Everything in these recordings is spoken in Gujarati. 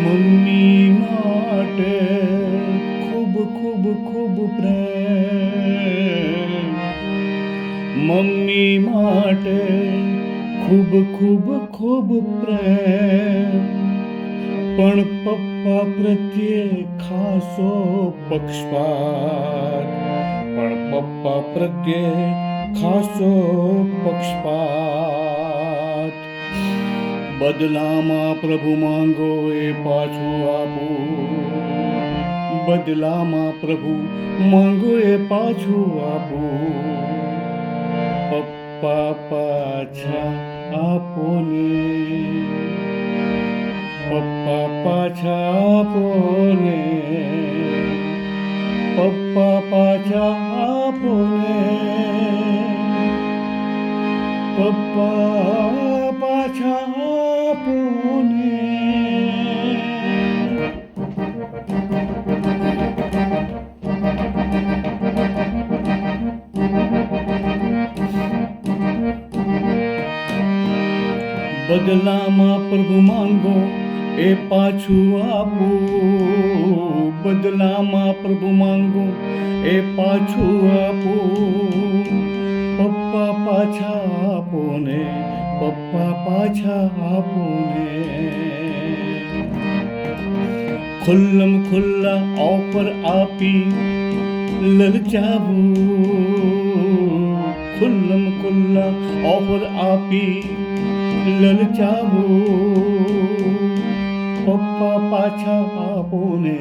મમ્મી માટે ખૂબ ખૂબ ખૂબ પ્રેમ, મમ્મી માટે ખૂબ ખૂબ ખૂબ પ્રેમ, પણ પપ્પા પ્રત્યે ખાસો પક્ષપાત, પણ પપ્પા પ્રત્યે ખાસો પક્ષપાત. બદલામાં પ્રભુ માંગો એ પાછું આપું, બદલામાં પ્રભુ માંગો એ પાછું આપું. પપ્પા પાછા આપો ને, પપ્પા પાછા આપો ને, પપ્પા પાછા આપો ને, પપ્પા પાછા આપો ને. બદલામાં પ્રભુ માંગો એ પાછું આપું, બદલામાં પ્રભુ માંગો એ પાછું આપું. પપ્પા પાછા આપો ને, પપ્પા પાછા આપો ને. ખુલ્લમ ખુલ્લા ઓફર આપી લલચાવું, ખુલ્લમ ખુલ્લા ઓફર આપી લલચાવું. પપ્પા પાછા આપો ને,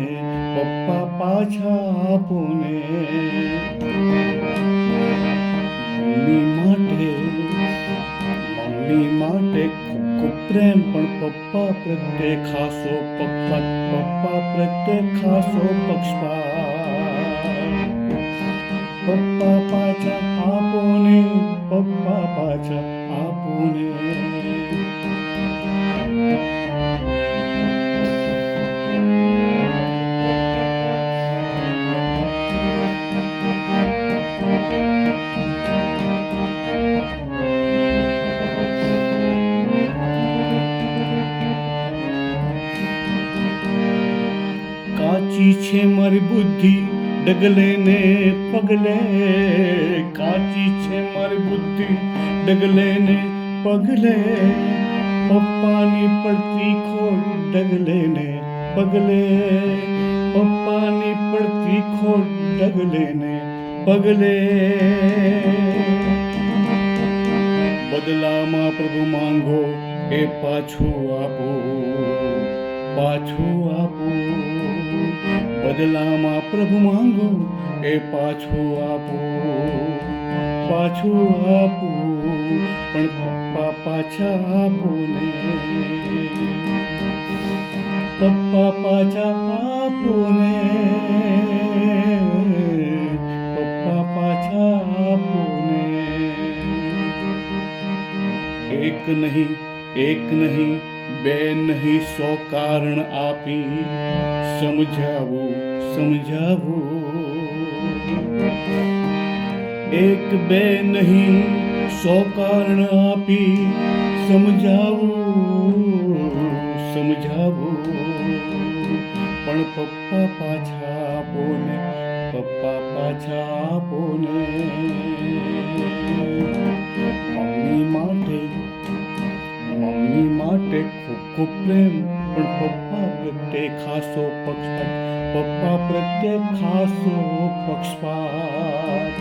પપ્પા પાછા આપો ને. મમ્મી માટે ખૂબ પ્રેમ, પણ પપ્પા પ્રત્યે ખાસો પક્ષપાત, પપ્પા પ્રત્યે ખાસો પક્ષપાત. પપ્પા પાછા આપો ને, પપ્પા પાછા આપો ને. કાચી છે મારી બુદ્ધિ ડગલે ને પગલે, કાચી છે મારી બુદ્ધિ ડગલે ને પગલે. પપ્પાની પડતી ખોટ ડગલે ને પગલે, પપ્પાની પડતી ખોટ ડગલે ને પગલે. બદલામાં પ્રભુ માંગો એ પાછું આપો, પાછું આપું. બદલામાં પ્રભુ માંગો એ પાછું આપું, પાછું આપું. પણ પપ્પા પાછા આપો ને, પપ્પા પાછા આપો ને, પપ્પા પાછા આપો ને. એક નહીં, એક નહીં, બે નહીં, 100 કારણ આપી સમજાવું, સમજાવું. એક બે નહીં, 100 કારણ આપી સમજાવું, સમજાવું. પણ પપ્પા પાછા આપો ને, પપ્પા પાછા આપો ને. મમ્મી માટે ખૂબ ખૂબ પ્રેમ, પણ પપ્પા પ્રત્યે ખાસો પક્ષપાત, પપ્પા પ્રત્યે ખાસો પક્ષપાત.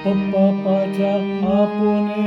પપ્પા પાછા આપો ને.